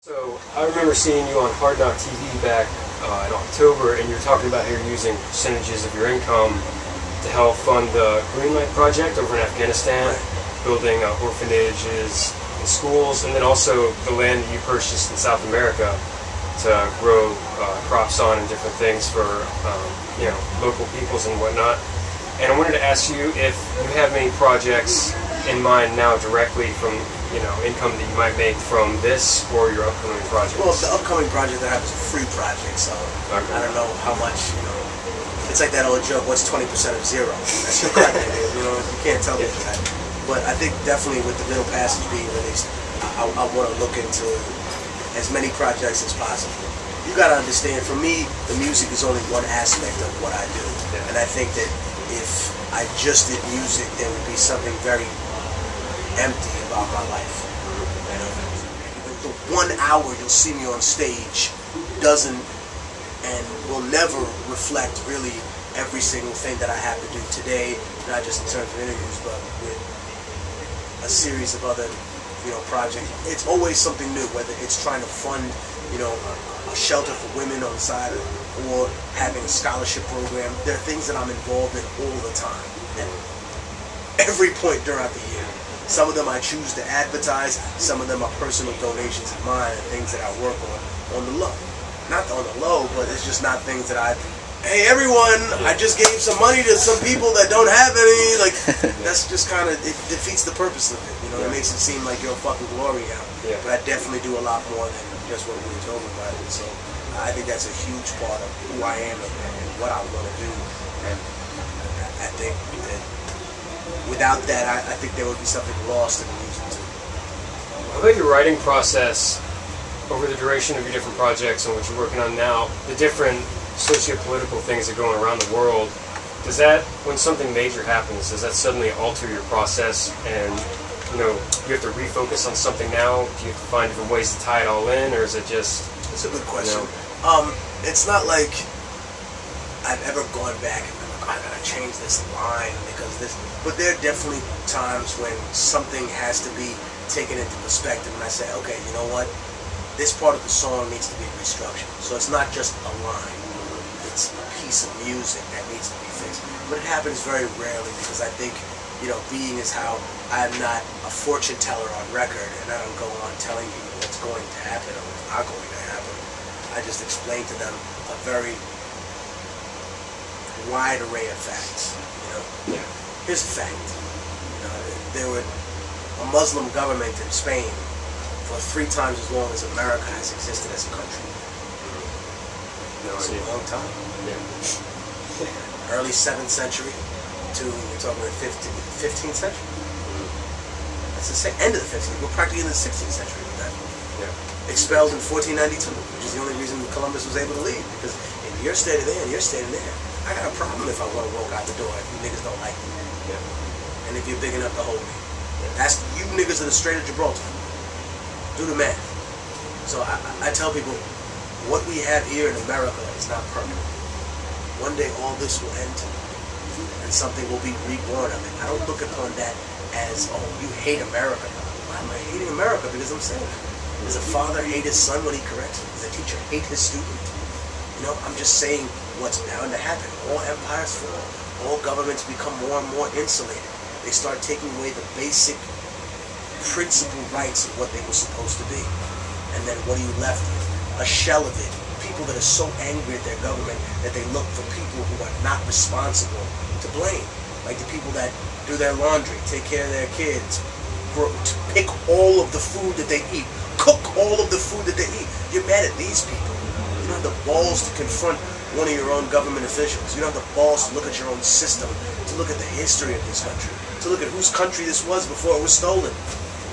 So I remember seeing you on Hard Knock TV back in October, and you were talking about how you're using percentages of your income to help fund the Greenlight Project over in Afghanistan, building orphanages and schools, and then also the land that you purchased in South America to grow crops on and different things for local peoples and whatnot. And I wanted to ask you if you have any projects in mind now directly from income that you might make from this or your upcoming projects. Well, the upcoming project that I have is a free project, so I don't know how much, it's like that old joke, what's 20% of zero? That's your crack idea, you can't tell me that. But I think definitely with the Middle Passage being released, I want to look into as many projects as possible. You got to understand, for me, the music is only one aspect of what I do. Yeah. And I think that if I just did music, there would be something very empty about my life. The 1 hour you'll see me on stage doesn't and will never reflect really every single thing that I have to do today, not just in terms of interviews, but with a series of other projects. It's always something new, whether it's trying to fund a shelter for women on the side or having a scholarship program. There are things that I'm involved in all the time, at every point throughout the year. Some of them I choose to advertise, some of them are personal donations of mine and things that I work on the low. Not on the low, but it's just not things that hey everyone, I just gave some money to some people that don't have any, that's just kind of, it defeats the purpose of it, it makes it seem like you're a fucking glory out. Yeah. But I definitely do a lot more than just what we were talking about, and so I think that's a huge part of who I am and what I want to do, and I think that without that, I think there would be something lost in the music too. How about your writing process over the duration of your different projects and what you're working on now, the different socio-political things that are going around the world? Does that, when something major happens, does that suddenly alter your process and you have to refocus on something now? Do you have to find different ways to tie it all in, or is it just... It's a good question. It's not like I've ever gone back and been like, I gotta change this line because this... But there are definitely times when something has to be taken into perspective and I say, okay, you know what? This part of the song needs to be restructured. So it's not just a line. It's a piece of music that needs to be fixed. But it happens very rarely because I think, being is how I'm not a fortune teller on record and I don't go on telling people what's going to happen or what's not going to happen. I just explain to them a very wide array of facts. Yeah. Here's a fact. There were a Muslim government in Spain for 3 times as long as America has existed as a country. It's a long time. Yeah. Early 7th century to, we're talking about 15th century. That's the end of the 15th. We're practically in the 16th century with that. Yeah. Expelled in 1492, which is the only reason Columbus was able to leave. Because if you're standing there and you're standing there, I got a problem if I want to walk out the door if you niggas don't like me. Yeah. And if you're big enough to hold me. That's you niggas are the Strait of Gibraltar. Do the math. So I tell people, what we have here in America is not permanent. One day all this will end, and something will be reborn of it. I don't look upon that as, oh, you hate America. Why am I hating America? Because I'm saying, does a father hate his son when he corrects him? Does a teacher hate his student? I'm just saying what's bound to happen. All empires fall. All governments become more and more insulated. They start taking away the basic principal rights of what they were supposed to be. And then what are you left with? A shell of it. People that are so angry at their government that they look for people who are not responsible to blame. Like the people that do their laundry, take care of their kids, pick all of the food that they eat, cook all of the food that they eat. You're mad at these people. You don't have the balls to confront one of your own government officials. You don't have the balls to look at your own system, to look at the history of this country, to look at whose country this was before it was stolen,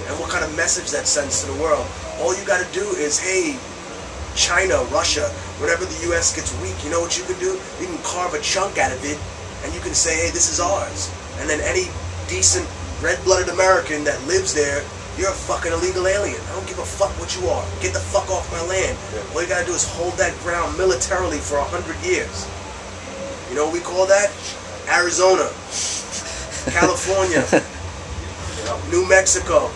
and what kind of message that sends to the world. All you got to do is, hey, China, Russia, whenever the U.S. gets weak, you know what you can do? You can carve a chunk out of it, and you can say, hey, this is ours. And then any decent red-blooded American that lives there, you're a fucking illegal alien. I don't give a fuck what you are. Get the fuck off my land. Yeah. All you gotta do is hold that ground militarily for 100 years. You know what we call that? Arizona, California, New Mexico.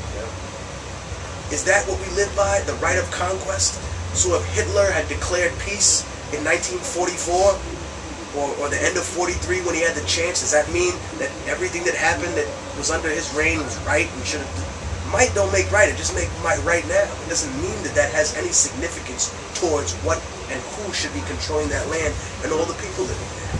Is that what we live by? The right of conquest? So if Hitler had declared peace in 1944, or the end of 43 when he had the chance, does that mean that everything that happened that was under his reign was right? We should have... Might don't make right, it just make might right now. It doesn't mean that that has any significance towards what and who should be controlling that land and all the people living there.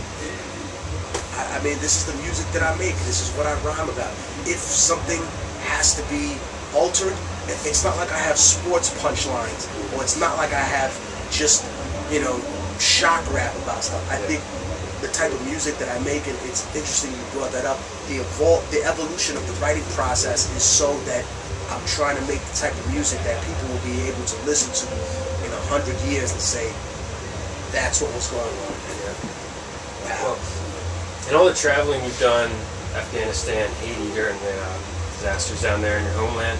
I mean, this is the music that I make. This is what I rhyme about. If something has to be altered, it's not like I have sports punchlines, or it's not like I have just, you know, shock rap about stuff. I think the type of music that I make, and it's interesting you brought that up, the evolution of the writing process is so that I'm trying to make the type of music that people will be able to listen to in 100 years and say, that's what was going on. Wow. Well, and all the traveling you've done, Afghanistan, Haiti, during the disasters down there in your homeland,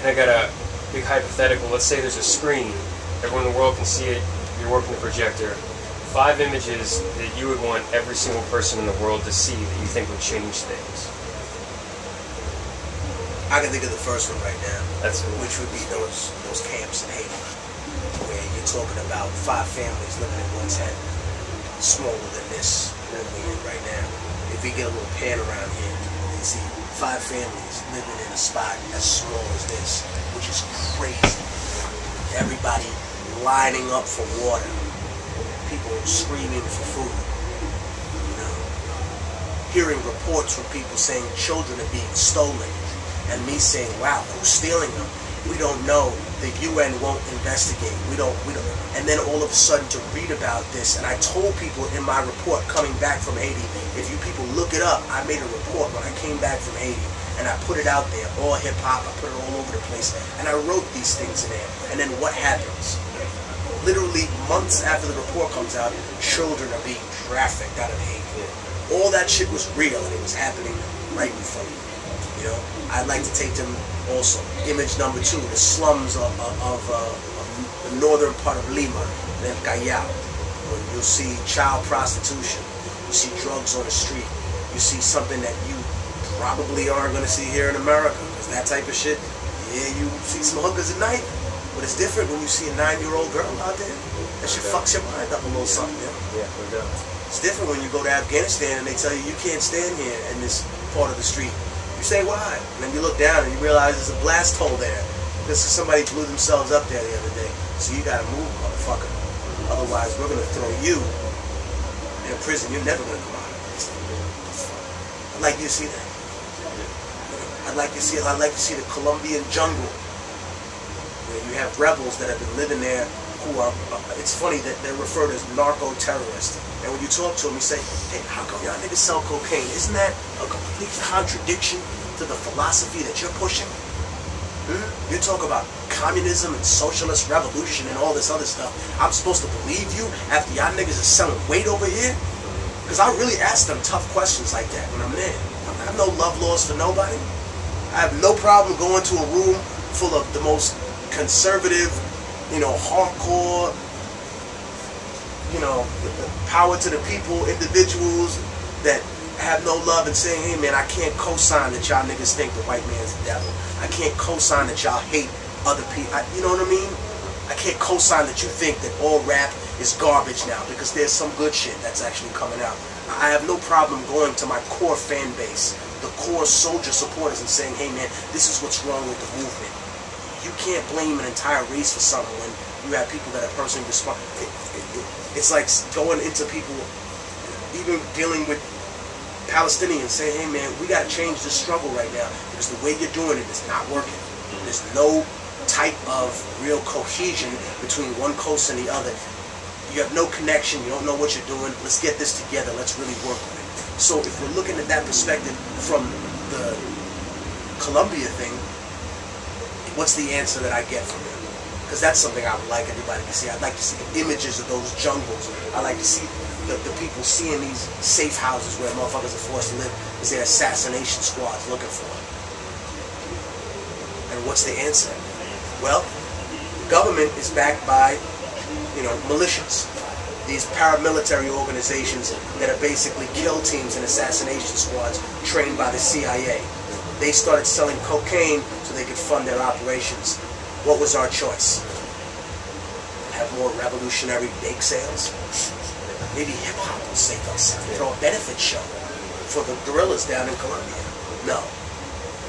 and I got a big hypothetical. Let's say there's a screen, everyone in the world can see it, you're working the projector. 5 images that you would want every single person in the world to see that you think would change things. I can think of the first one right now, Which would be those camps in Haiti, where you're talking about 5 families living in one tent, smaller than this room we're in right now. If we get a little pan around here, you see 5 families living in a spot as small as this, which is crazy. Everybody lining up for water, people screaming for food. You know, hearing reports from people saying children are being stolen. And me saying, wow, who's stealing them? We don't know. The UN won't investigate. We don't. And then all of a sudden to read about this, and I told people in my report coming back from Haiti, if you people look it up, I made a report when I came back from Haiti, and I put it out there, all hip hop, I put it all over the place, and I wrote these things in there. And then what happens? Literally months after the report comes out, children are being trafficked out of Haiti. All that shit was real, and it was happening right in front of me. You know, I'd like to take them also. Image number 2, the slums of the northern part of Lima, then Callao, where you'll see child prostitution, you see drugs on the street, you see something that you probably aren't going to see here in America, because that type of shit, yeah, you see some hookers at night, but it's different when you see a 9-year-old girl out there. That shit fucks your mind up a little something, yeah? Yeah, no doubt. It's different when you go to Afghanistan and they tell you you can't stand here in this part of the street. You say why? And then you look down and you realize there's a blast hole there because somebody blew themselves up there the other day. So you gotta move, motherfucker. Otherwise, we're gonna throw you in a prison. You're never gonna come out of this. I'd like you to see that. I'd like to see the Colombian jungle where you have rebels that have been living there who are. It's funny that they're referred as narco-terrorists. And when you talk to them, you say, hey, how come y'all niggas sell cocaine? Isn't that a complete contradiction to the philosophy that you're pushing? You talk about communism and socialist revolution and all this other stuff. I'm supposed to believe you after y'all niggas are selling weight over here? Because I really ask them tough questions like that when I'm there. I have no love laws for nobody. I have no problem going to a room full of the most conservative, you know, hardcore, you know, power to the people, individuals that have no love and saying, hey man, I can't co-sign that y'all niggas think the white man's the devil. I can't co-sign that y'all hate other people. You know what I mean? I can't co-sign that you think that all rap is garbage now because there's some good shit that's actually coming out. I have no problem going to my core fan base, the core soldier supporters, and saying, hey man, this is what's wrong with the movement. You can't blame an entire race for something when you have people that are personally respond. It's like going into people, even dealing with Palestinians, saying, hey man, we got to change this struggle right now because the way you're doing it is not working. There's no type of real cohesion between one coast and the other. You have no connection, you don't know what you're doing. Let's get this together, let's really work on it. So if we're looking at that perspective from the Colombia thing, what's the answer that I get from it? Because that's something I would like everybody to see. I'd like to see the images of those jungles. I'd like to see the people seeing these safe houses where motherfuckers are forced to live as their assassination squads looking for it. And what's the answer? Well, the government is backed by, you know, militias. These paramilitary organizations that are basically kill teams and assassination squads trained by the CIA. They started selling cocaine so they could fund their operations. What was our choice? Have more revolutionary bake sales? Maybe hip-hop will save us. Throw a benefit show for the guerrillas down in Colombia. No.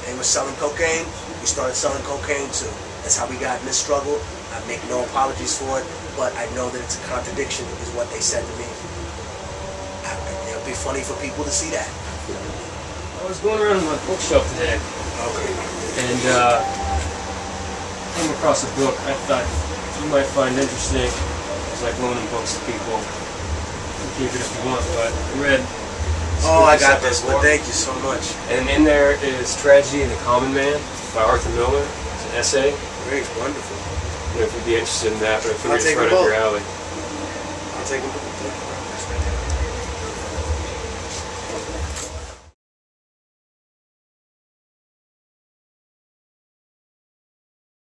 They were selling cocaine. We started selling cocaine too. That's how we got in this struggle. I make no apologies for it, but I know that it's a contradiction, is what they said to me. It'll be funny for people to see that. I was going around my bookshelf today, and came across a book I thought you might find interesting. It's like loaning books to people. You can keep it if you want, but I read. Oh, I got this one. Thank you so much. And in there is Tragedy in the Common Man by Arthur Miller. It's an essay. Great, wonderful. I don't know if you'd be interested in that, but I figured it's take right them up both. your alley. I'll take them both.